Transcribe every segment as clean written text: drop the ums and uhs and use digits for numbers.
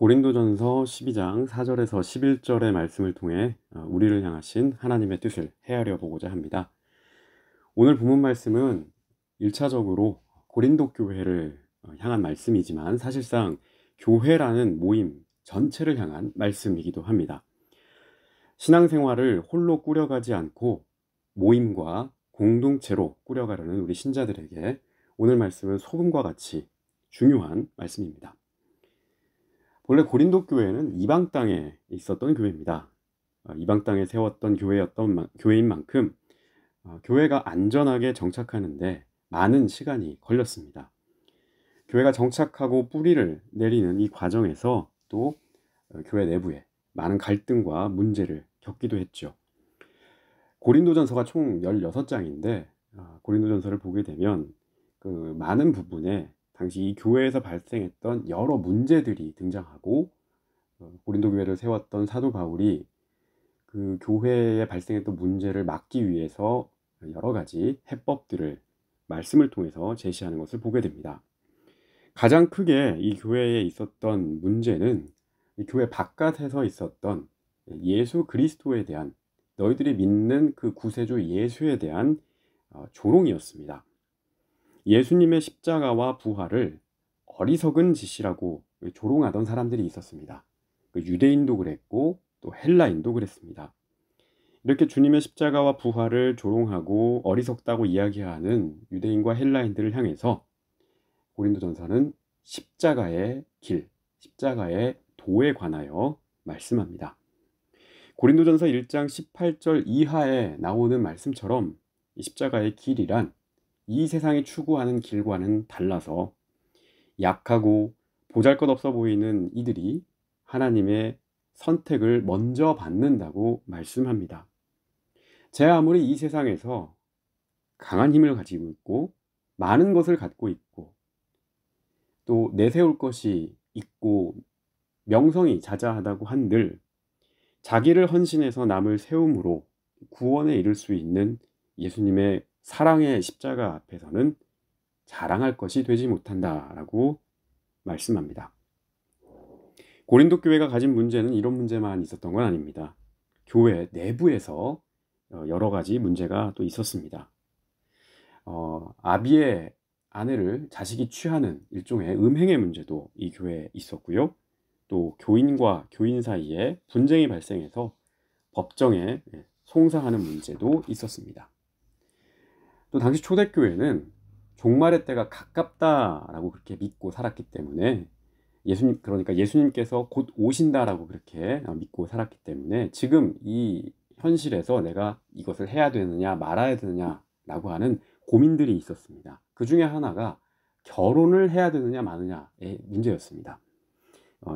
고린도전서 12장 4절에서 11절의 말씀을 통해 우리를 향하신 하나님의 뜻을 헤아려 보고자 합니다. 오늘 본문 말씀은 1차적으로 고린도 교회를 향한 말씀이지만 사실상 교회라는 모임 전체를 향한 말씀이기도 합니다. 신앙생활을 홀로 꾸려가지 않고 모임과 공동체로 꾸려가려는 우리 신자들에게 오늘 말씀은 소금과 같이 중요한 말씀입니다. 원래 고린도 교회는 이방 땅에 있었던 교회입니다. 이방 땅에 세웠던 교회인 만큼 교회가 안전하게 정착하는데 많은 시간이 걸렸습니다. 교회가 정착하고 뿌리를 내리는 이 과정에서 또 교회 내부에 많은 갈등과 문제를 겪기도 했죠. 고린도전서가 총 16장인데 고린도전서를 보게 되면 그 많은 부분에 당시 이 교회에서 발생했던 여러 문제들이 등장하고 고린도 교회를 세웠던 사도 바울이 그 교회에 발생했던 문제를 막기 위해서 여러 가지 해법들을 말씀을 통해서 제시하는 것을 보게 됩니다. 가장 크게 이 교회에 있었던 문제는 이 교회 바깥에서 있었던 예수 그리스도에 대한 너희들이 믿는 그 구세주 예수에 대한 조롱이었습니다. 예수님의 십자가와 부활을 어리석은 짓이라고 조롱하던 사람들이 있었습니다. 유대인도 그랬고 또 헬라인도 그랬습니다. 이렇게 주님의 십자가와 부활을 조롱하고 어리석다고 이야기하는 유대인과 헬라인들을 향해서 고린도전서는 십자가의 길, 십자가의 도에 관하여 말씀합니다. 고린도전서 1장 18절 이하에 나오는 말씀처럼 이 십자가의 길이란 이 세상이 추구하는 길과는 달라서 약하고 보잘것없어 보이는 이들이 하나님의 선택을 먼저 받는다고 말씀합니다. 제 아무리 이 세상에서 강한 힘을 가지고 있고 많은 것을 갖고 있고 또 내세울 것이 있고 명성이 자자하다고 한들 자기를 헌신해서 남을 세움으로 구원에 이를 수 있는 예수님의 사랑의 십자가 앞에서는 자랑할 것이 되지 못한다라고 말씀합니다. 고린도 교회가 가진 문제는 이런 문제만 있었던 건 아닙니다. 교회 내부에서 여러 가지 문제가 또 있었습니다. 아비의 아내를 자식이 취하는 일종의 음행의 문제도 이 교회에 있었고요. 또 교인과 교인 사이에 분쟁이 발생해서 법정에 송사하는 문제도 있었습니다. 또 당시 초대교회는 종말의 때가 가깝다라고 그렇게 믿고 살았기 때문에 그러니까 예수님께서 곧 오신다라고 그렇게 믿고 살았기 때문에 지금 이 현실에서 내가 이것을 해야 되느냐 말아야 되느냐라고 하는 고민들이 있었습니다. 그 중에 하나가 결혼을 해야 되느냐 마느냐의 문제였습니다.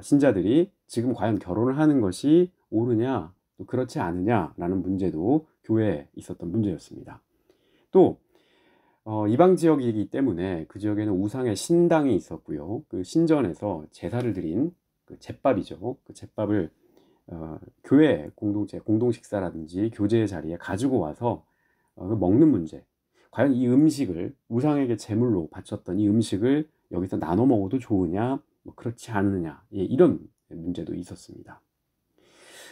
신자들이 지금 과연 결혼을 하는 것이 옳으냐 또 그렇지 않느냐라는 문제도 교회에 있었던 문제였습니다. 또 이방 지역이기 때문에 그 지역에는 우상의 신당이 있었고요. 그 신전에서 제사를 드린 그 제밥이죠. 그 제밥을 교회 공동체 공동식사라든지 교제의 자리에 가지고 와서 먹는 문제. 과연 이 음식을 우상에게 제물로 바쳤던 이 음식을 여기서 나눠 먹어도 좋으냐, 뭐 그렇지 않느냐, 이런 문제도 있었습니다.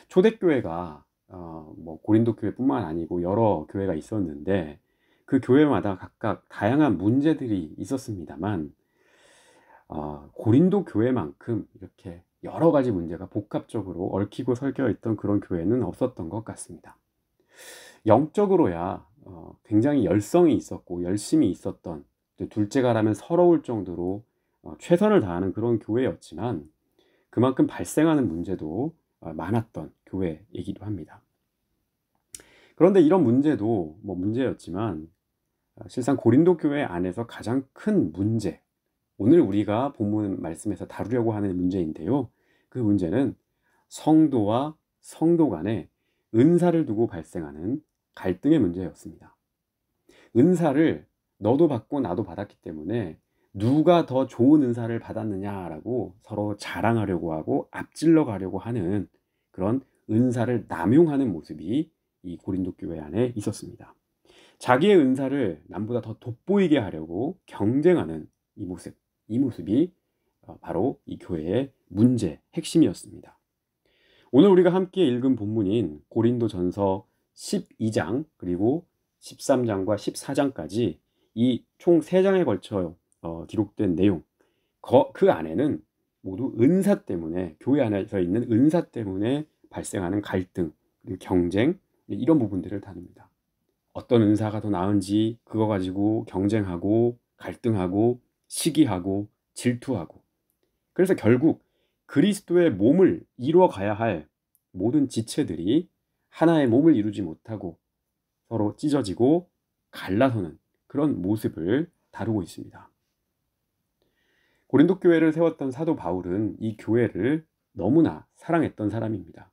초대교회가 뭐 고린도 교회뿐만 아니고 여러 교회가 있었는데 그 교회마다 각각 다양한 문제들이 있었습니다만 고린도 교회만큼 이렇게 여러 가지 문제가 복합적으로 얽히고 설켜 있던 그런 교회는 없었던 것 같습니다. 영적으로야 굉장히 열성이 있었고 열심이 있었던, 둘째가라면 서러울 정도로 최선을 다하는 그런 교회였지만 그만큼 발생하는 문제도 많았던 교회이기도 합니다. 그런데 이런 문제도 뭐 문제였지만 실상 고린도 교회 안에서 가장 큰 문제, 오늘 우리가 본문 말씀에서 다루려고 하는 문제인데요. 그 문제는 성도와 성도 간에 은사를 두고 발생하는 갈등의 문제였습니다. 은사를 너도 받고 나도 받았기 때문에 누가 더 좋은 은사를 받았느냐라고 서로 자랑하려고 하고 앞질러 가려고 하는 그런 은사를 남용하는 모습이 이 고린도 교회 안에 있었습니다. 자기의 은사를 남보다 더 돋보이게 하려고 경쟁하는 이 모습이 바로 이 교회의 문제, 핵심이었습니다. 오늘 우리가 함께 읽은 본문인 고린도전서 12장 그리고 13장과 14장까지 이 총 3장에 걸쳐 기록된 내용, 그 안에는 모두 은사 때문에, 교회 안에서 있는 은사 때문에 발생하는 갈등, 그리고 경쟁, 이런 부분들을 다룹니다. 어떤 은사가 더 나은지 그거 가지고 경쟁하고 갈등하고 시기하고 질투하고, 그래서 결국 그리스도의 몸을 이루어가야 할 모든 지체들이 하나의 몸을 이루지 못하고 서로 찢어지고 갈라서는 그런 모습을 다루고 있습니다. 고린도 교회를 세웠던 사도 바울은 이 교회를 너무나 사랑했던 사람입니다.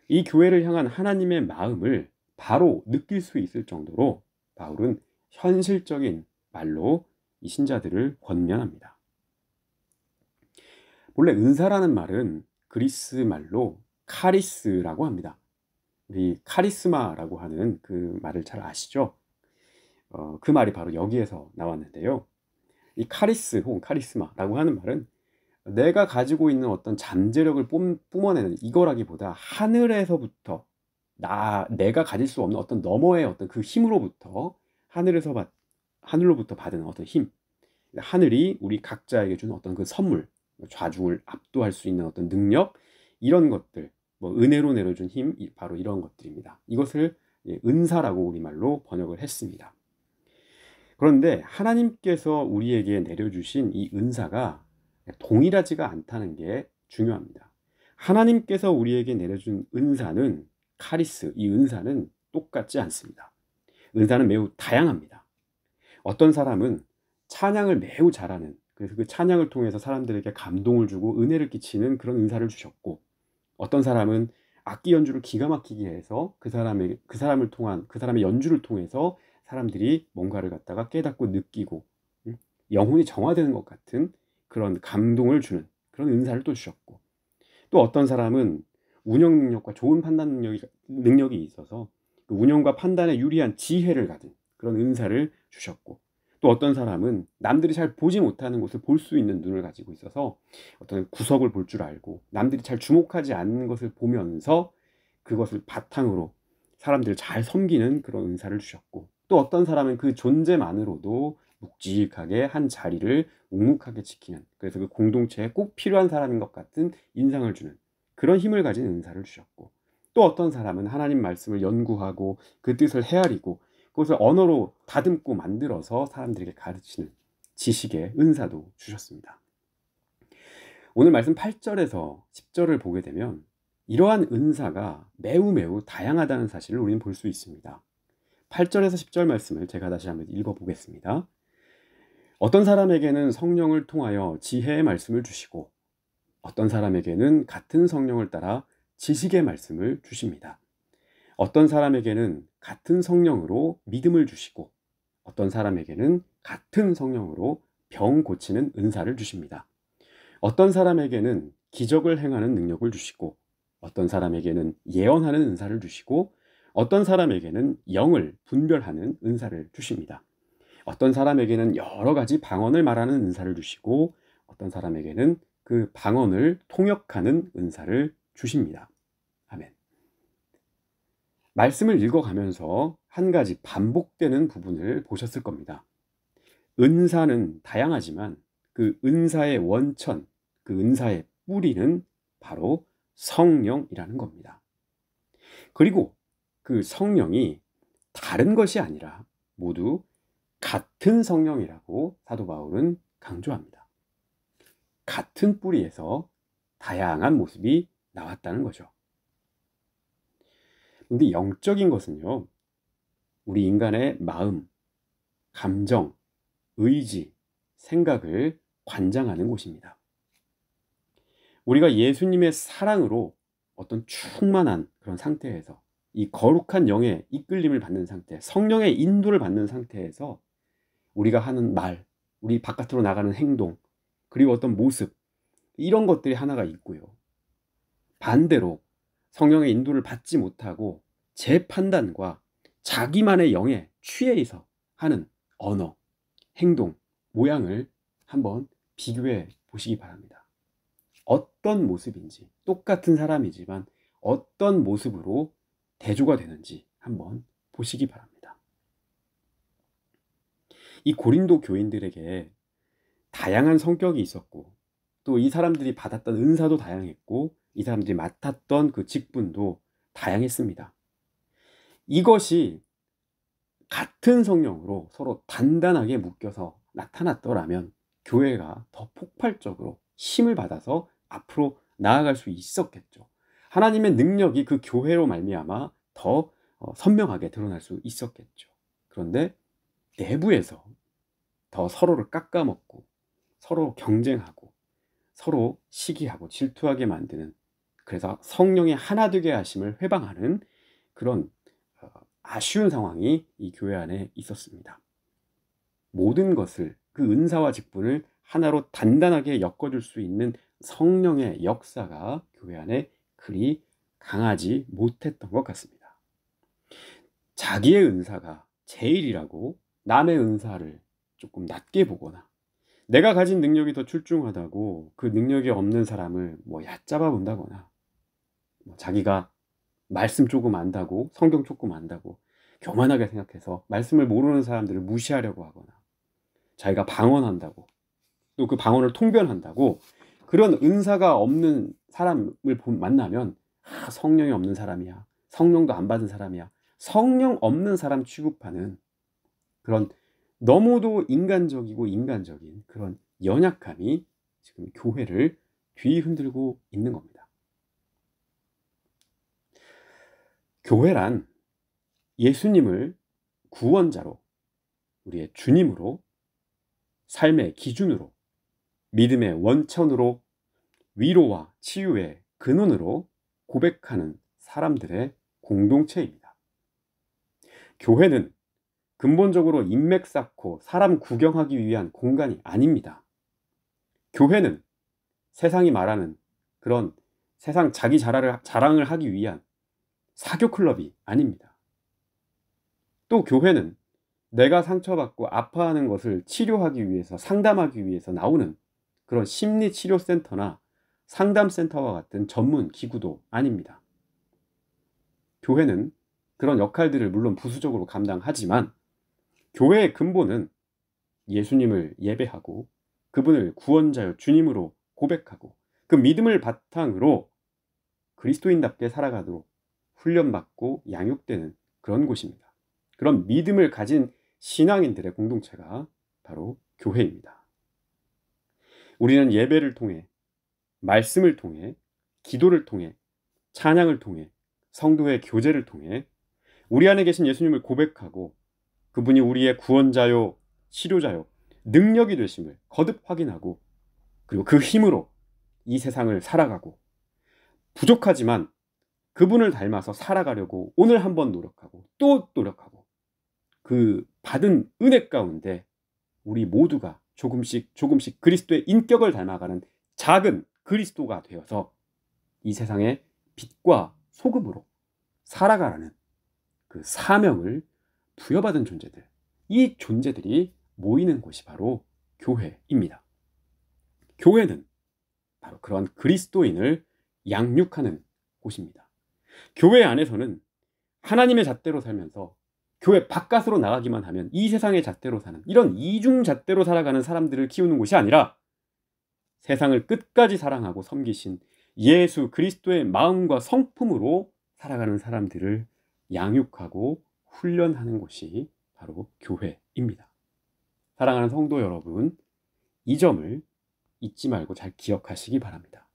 이 교회를 향한 하나님의 마음을 바로 느낄 수 있을 정도로 바울은 현실적인 말로 이 신자들을 권면합니다. 본래 은사라는 말은 그리스 말로 카리스라고 합니다. 우리 카리스마라고 하는 그 말을 잘 아시죠? 그 말이 바로 여기에서 나왔는데요. 이 카리스 혹은 카리스마라고 하는 말은 내가 가지고 있는 어떤 잠재력을 뿜어내는 이거라기보다 하늘에서부터 내가 가질 수 없는 어떤 너머의 어떤 그 힘으로부터 하늘로부터 받은 어떤 힘, 하늘이 우리 각자에게 준 어떤 그 선물, 좌중을 압도할 수 있는 어떤 능력, 이런 것들, 은혜로 내려준 힘, 바로 이런 것들입니다. 이것을 은사라고 우리말로 번역을 했습니다. 그런데 하나님께서 우리에게 내려주신 이 은사가 동일하지가 않다는 게 중요합니다. 하나님께서 우리에게 내려준 은사는 카리스, 이 은사는 똑같지 않습니다. 은사는 매우 다양합니다. 어떤 사람은 찬양을 매우 잘하는, 그래서 그 찬양을 통해서 사람들에게 감동을 주고 은혜를 끼치는 그런 은사를 주셨고, 어떤 사람은 악기 연주를 기가 막히게 해서 그 사람의 연주를 통해서 사람들이 뭔가를 갖다가 깨닫고 느끼고 영혼이 정화되는 것 같은 그런 감동을 주는 그런 은사를 또 주셨고, 또 어떤 사람은 운영 능력과 좋은 판단 능력이 있어서 그 운영과 판단에 유리한 지혜를 가진 그런 은사를 주셨고, 또 어떤 사람은 남들이 잘 보지 못하는 것을 볼 수 있는 눈을 가지고 있어서 어떤 구석을 볼 줄 알고 남들이 잘 주목하지 않는 것을 보면서 그것을 바탕으로 사람들을 잘 섬기는 그런 은사를 주셨고, 또 어떤 사람은 그 존재만으로도 묵직하게 한 자리를 묵묵하게 지키는, 그래서 그 공동체에 꼭 필요한 사람인 것 같은 인상을 주는 그런 힘을 가진 은사를 주셨고, 또 어떤 사람은 하나님 말씀을 연구하고 그 뜻을 헤아리고 그것을 언어로 다듬고 만들어서 사람들에게 가르치는 지식의 은사도 주셨습니다. 오늘 말씀 8절에서 10절을 보게 되면 이러한 은사가 매우 다양하다는 사실을 우리는 볼 수 있습니다. 8절에서 10절 말씀을 제가 다시 한번 읽어보겠습니다. 어떤 사람에게는 성령을 통하여 지혜의 말씀을 주시고 어떤 사람에게는 같은 성령을 따라 지식의 말씀을 주십니다. 어떤 사람에게는 같은 성령으로 믿음을 주시고 어떤 사람에게는 같은 성령으로 병 고치는 은사를 주십니다. 어떤 사람에게는 기적을 행하는 능력을 주시고 어떤 사람에게는 예언하는 은사를 주시고 어떤 사람에게는 영을 분별하는 은사를 주십니다. 어떤 사람에게는 여러 가지 방언을 말하는 은사를 주시고 어떤 사람에게는 그 방언을 통역하는 은사를 주십니다. 아멘. 말씀을 읽어가면서 한 가지 반복되는 부분을 보셨을 겁니다. 은사는 다양하지만 그 은사의 원천, 그 은사의 뿌리는 바로 성령이라는 겁니다. 그리고 그 성령이 다른 것이 아니라 모두 같은 성령이라고 사도 바울은 강조합니다. 같은 뿌리에서 다양한 모습이 나왔다는 거죠. 근데 영적인 것은요, 우리 인간의 마음, 감정, 의지, 생각을 관장하는 곳입니다. 우리가 예수님의 사랑으로 어떤 충만한 그런 상태에서 이 거룩한 영의 이끌림을 받는 상태, 성령의 인도를 받는 상태에서 우리가 하는 말, 우리 바깥으로 나가는 행동, 그리고 어떤 모습, 이런 것들이 하나가 있고요. 반대로 성령의 인도를 받지 못하고 제 판단과 자기만의 영에 취해서 하는 언어, 행동, 모양을 한번 비교해 보시기 바랍니다. 어떤 모습인지, 똑같은 사람이지만 어떤 모습으로 대조가 되는지 한번 보시기 바랍니다. 이 고린도 교인들에게 다양한 성격이 있었고, 또 이 사람들이 받았던 은사도 다양했고, 이 사람들이 맡았던 그 직분도 다양했습니다. 이것이 같은 성령으로 서로 단단하게 묶여서 나타났더라면 교회가 더 폭발적으로 힘을 받아서 앞으로 나아갈 수 있었겠죠. 하나님의 능력이 그 교회로 말미암아 더 선명하게 드러날 수 있었겠죠. 그런데 내부에서 더 서로를 깎아먹고 서로 경쟁하고 서로 시기하고 질투하게 만드는, 그래서 성령의 하나 되게 하심을 회방하는 그런 아쉬운 상황이 이 교회 안에 있었습니다. 모든 것을, 그 은사와 직분을 하나로 단단하게 엮어줄 수 있는 성령의 역사가 교회 안에 그리 강하지 못했던 것 같습니다. 자기의 은사가 제일이라고 남의 은사를 조금 낮게 보거나, 내가 가진 능력이 더 출중하다고 그 능력이 없는 사람을 얕잡아 본다거나, 자기가 말씀 조금 안다고, 성경 조금 안다고 교만하게 생각해서 말씀을 모르는 사람들을 무시하려고 하거나, 자기가 방언한다고, 또 그 방언을 통변한다고 그런 은사가 없는 사람을 만나면 성령이 없는 사람이야, 성령도 안 받은 사람이야, 성령 없는 사람 취급하는 그런 너무도 인간적이고 인간적인 그런 연약함이 지금 교회를 뒤흔들고 있는 겁니다. 교회란 예수님을 구원자로, 우리의 주님으로, 삶의 기준으로, 믿음의 원천으로, 위로와 치유의 근원으로 고백하는 사람들의 공동체입니다. 교회는 근본적으로 인맥 쌓고 사람 구경하기 위한 공간이 아닙니다. 교회는 세상이 말하는 그런 세상 자기 자랑을 하기 위한 사교 클럽이 아닙니다. 또 교회는 내가 상처받고 아파하는 것을 치료하기 위해서, 상담하기 위해서 나오는 그런 심리치료센터나 상담센터와 같은 전문 기구도 아닙니다. 교회는 그런 역할들을 물론 부수적으로 감당하지만 교회의 근본은 예수님을 예배하고 그분을 구원자여 주님으로 고백하고 그 믿음을 바탕으로 그리스도인답게 살아가도록 훈련받고 양육되는 그런 곳입니다. 그런 믿음을 가진 신앙인들의 공동체가 바로 교회입니다. 우리는 예배를 통해, 말씀을 통해, 기도를 통해, 찬양을 통해, 성도의 교제를 통해 우리 안에 계신 예수님을 고백하고 그분이 우리의 구원자요, 치료자요, 능력이 되심을 거듭 확인하고, 그리고 그 힘으로 이 세상을 살아가고, 부족하지만 그분을 닮아서 살아가려고 오늘 한번 노력하고 또 노력하고, 그 받은 은혜 가운데 우리 모두가 조금씩 조금씩 그리스도의 인격을 닮아가는 작은 그리스도가 되어서 이 세상의 빛과 소금으로 살아가라는 그 사명을 부여받은 존재들, 이 존재들이 모이는 곳이 바로 교회입니다. 교회는 바로 그런 그리스도인을 양육하는 곳입니다. 교회 안에서는 하나님의 잣대로 살면서 교회 바깥으로 나가기만 하면 이 세상의 잣대로 사는, 이런 이중 잣대로 살아가는 사람들을 키우는 곳이 아니라 세상을 끝까지 사랑하고 섬기신 예수 그리스도의 마음과 성품으로 살아가는 사람들을 양육하고 훈련하는 곳이 바로 교회입니다. 사랑하는 성도 여러분, 이 점을 잊지 말고 잘 기억하시기 바랍니다.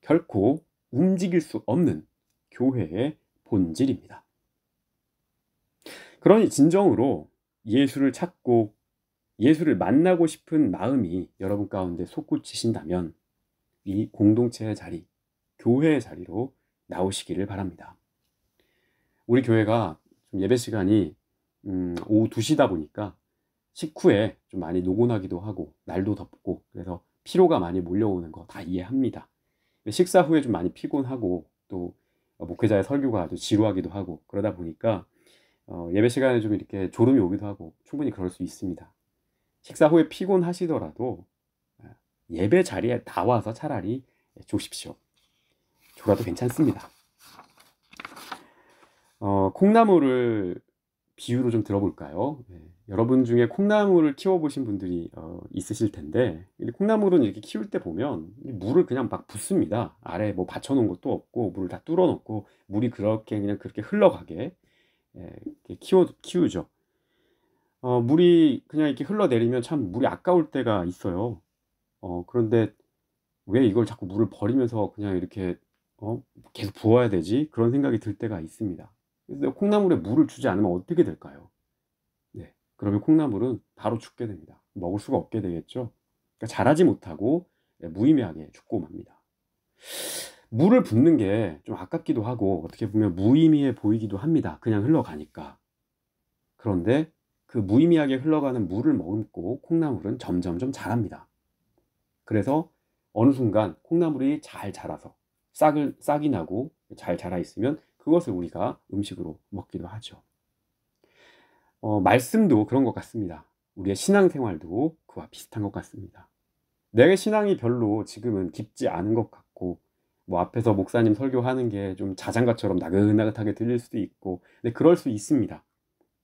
결코 움직일 수 없는 교회의 본질입니다. 그러니 진정으로 예수를 찾고 예수를 만나고 싶은 마음이 여러분 가운데 솟구치신다면 이 공동체의 자리, 교회의 자리로 나오시기를 바랍니다. 우리 교회가 좀 예배 시간이 오후 2시다 보니까 식후에 좀 많이 노곤하기도 하고 날도 덥고 그래서 피로가 많이 몰려오는 거 다 이해합니다. 식사 후에 좀 많이 피곤하고 또 목회자의 설교가 아주 지루하기도 하고 그러다 보니까 예배 시간에 좀 이렇게 졸음이 오기도 하고 충분히 그럴 수 있습니다. 식사 후에 피곤하시더라도 예배 자리에 나와서 차라리 조십시오. 졸아도 괜찮습니다. 콩나물을 비유로 좀 들어볼까요? 여러분 중에 콩나물을 키워보신 분들이 있으실 텐데, 콩나물은 이렇게 키울 때 보면 물을 그냥 막 붓습니다. 아래 뭐 받쳐놓은 것도 없고 물을 다 뚫어놓고 물이 그렇게 흘러가게 이렇게 키우죠. 물이 그냥 이렇게 흘러내리면 참 물이 아까울 때가 있어요. 그런데 왜 이걸 자꾸 물을 버리면서 그냥 이렇게 계속 부어야 되지? 그런 생각이 들 때가 있습니다. 그래서 콩나물에 물을 주지 않으면 어떻게 될까요? 네, 그러면 콩나물은 바로 죽게 됩니다. 먹을 수가 없게 되겠죠. 그러니까 자라지 못하고 무의미하게 죽고 맙니다. 물을 붓는 게 좀 아깝기도 하고 어떻게 보면 무의미해 보이기도 합니다. 그냥 흘러가니까. 그런데 그 무의미하게 흘러가는 물을 머금고 콩나물은 점점점 자랍니다. 그래서 어느 순간 콩나물이 잘 자라서 싹이 나고 잘 자라 있으면 그것을 우리가 음식으로 먹기도 하죠. 말씀도 그런 것 같습니다. 우리의 신앙생활도 그와 비슷한 것 같습니다. 내 신앙이 별로 지금은 깊지 않은 것 같고 뭐 앞에서 목사님 설교하는 게 좀 자장가처럼 나긋나긋하게 들릴 수도 있고 근데 그럴 수 있습니다.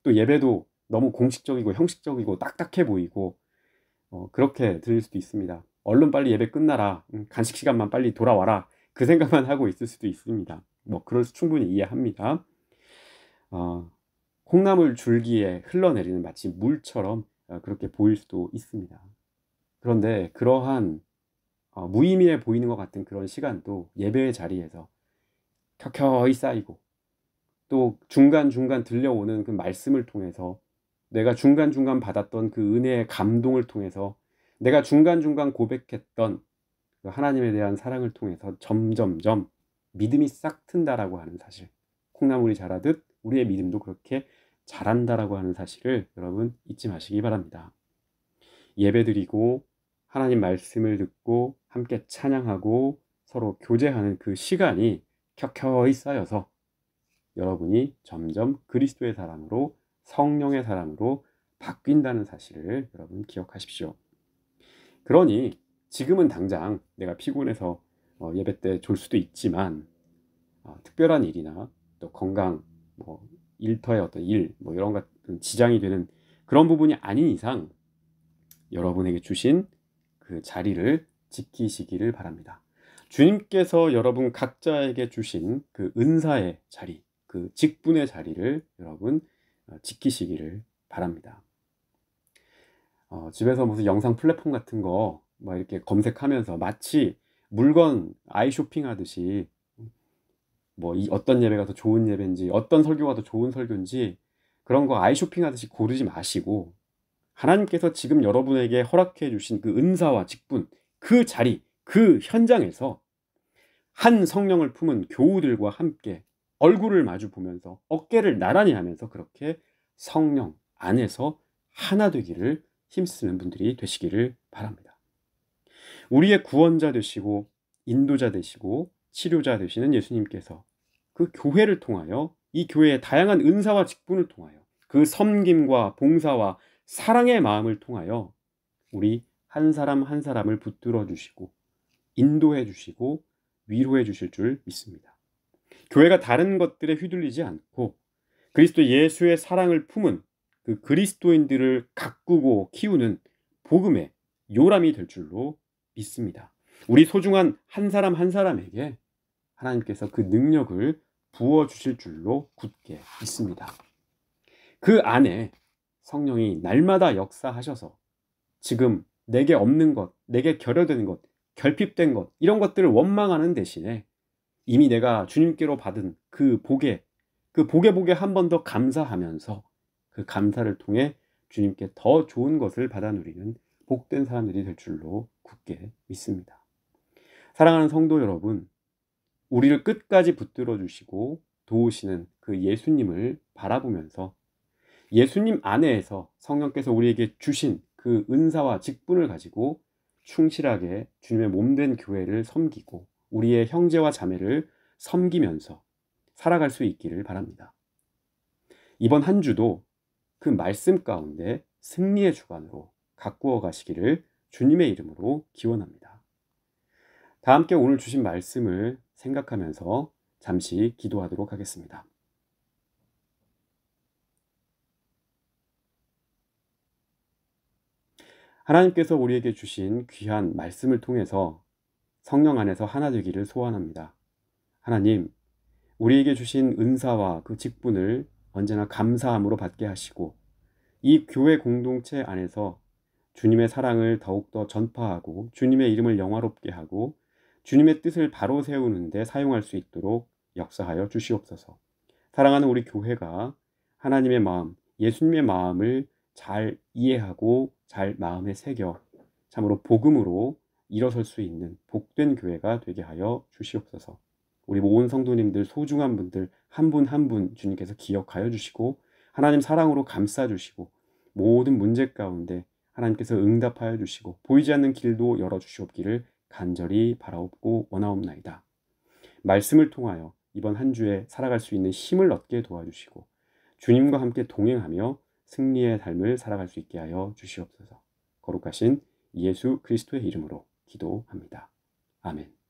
또 예배도 너무 공식적이고 형식적이고 딱딱해 보이고 그렇게 들릴 수도 있습니다. 얼른 빨리 예배 끝나라. 간식 시간만 빨리 돌아와라. 그 생각만 하고 있을 수도 있습니다. 뭐 그럴 수 충분히 이해합니다. 콩나물 줄기에 흘러내리는 마치 물처럼 그렇게 보일 수도 있습니다. 그런데 그러한 무의미해 보이는 것 같은 그런 시간도 예배의 자리에서 켜켜이 쌓이고 또 중간중간 들려오는 그 말씀을 통해서 내가 중간중간 받았던 그 은혜의 감동을 통해서 내가 중간중간 고백했던 그 하나님에 대한 사랑을 통해서 점점점 믿음이 싹 튼다라고 하는 사실, 콩나물이 자라듯 우리의 믿음도 그렇게 자란다라고 하는 사실을 여러분 잊지 마시기 바랍니다. 예배드리고 하나님 말씀을 듣고 함께 찬양하고 서로 교제하는 그 시간이 켜켜이 쌓여서 여러분이 점점 그리스도의 사람으로 성령의 사람으로 바뀐다는 사실을 여러분 기억하십시오. 그러니 지금은 당장 내가 피곤해서 예배 때 졸 수도 있지만 특별한 일이나 또 건강, 뭐 일터의 어떤 일, 뭐 이런 같은 지장이 되는 그런 부분이 아닌 이상 여러분에게 주신 그 자리를 지키시기를 바랍니다. 주님께서 여러분 각자에게 주신 그 은사의 자리, 그 직분의 자리를 여러분 지키시기를 바랍니다. 집에서 무슨 영상 플랫폼 같은 거 막 이렇게 검색하면서 마치 물건 아이 쇼핑하듯이 뭐 어떤 예배가 더 좋은 예배인지 어떤 설교가 더 좋은 설교인지 그런 거 아이 쇼핑하듯이 고르지 마시고 하나님께서 지금 여러분에게 허락해 주신 그 은사와 직분, 그 자리, 그 현장에서 한 성령을 품은 교우들과 함께 얼굴을 마주 보면서 어깨를 나란히 하면서 그렇게 성령 안에서 하나 되기를 힘쓰는 분들이 되시기를 바랍니다. 우리의 구원자 되시고 인도자 되시고 치료자 되시는 예수님께서 그 교회를 통하여 이 교회의 다양한 은사와 직분을 통하여 그 섬김과 봉사와 사랑의 마음을 통하여 우리 한 사람 한 사람을 붙들어 주시고 인도해 주시고 위로해 주실 줄 믿습니다. 교회가 다른 것들에 휘둘리지 않고 그리스도 예수의 사랑을 품은 그 그리스도인들을 가꾸고 키우는 복음의 요람이 될 줄로 믿습니다. 우리 소중한 한 사람 한 사람에게 하나님께서 그 능력을 부어주실 줄로 굳게 믿습니다. 그 안에 성령이 날마다 역사하셔서 지금 내게 없는 것, 내게 결여되는 것, 결핍된 것 이런 것들을 원망하는 대신에 이미 내가 주님께로 받은 그 복에 한 번 더 감사하면서 그 감사를 통해 주님께 더 좋은 것을 받아 누리는 복된 사람들이 될 줄로 굳게 믿습니다. 사랑하는 성도 여러분, 우리를 끝까지 붙들어 주시고 도우시는 그 예수님을 바라보면서 예수님 안에서 성령께서 우리에게 주신 그 은사와 직분을 가지고 충실하게 주님의 몸된 교회를 섬기고 우리의 형제와 자매를 섬기면서 살아갈 수 있기를 바랍니다. 이번 한 주도 그 말씀 가운데 승리의 주관으로 가꾸어 가시기를 주님의 이름으로 기원합니다. 다 함께 오늘 주신 말씀을 생각하면서 잠시 기도하도록 하겠습니다. 하나님께서 우리에게 주신 귀한 말씀을 통해서 성령 안에서 하나 되기를 소원합니다. 하나님, 우리에게 주신 은사와 그 직분을 언제나 감사함으로 받게 하시고 이 교회 공동체 안에서 주님의 사랑을 더욱더 전파하고 주님의 이름을 영화롭게 하고 주님의 뜻을 바로 세우는 데 사용할 수 있도록 역사하여 주시옵소서. 사랑하는 우리 교회가 하나님의 마음, 예수님의 마음을 잘 이해하고 잘 마음에 새겨 참으로 복음으로 일어설 수 있는 복된 교회가 되게 하여 주시옵소서. 우리 모든 성도님들, 소중한 분들 한 분 한 분 주님께서 기억하여 주시고 하나님 사랑으로 감싸 주시고 모든 문제 가운데 하나님께서 응답하여 주시고 보이지 않는 길도 열어 주시옵기를 간절히 바라옵고 원하옵나이다. 말씀을 통하여 이번 한 주에 살아갈 수 있는 힘을 얻게 도와주시고 주님과 함께 동행하며 승리의 삶을 살아갈 수 있게 하여 주시옵소서. 거룩하신 예수 그리스도의 이름으로 기도합니다. 아멘.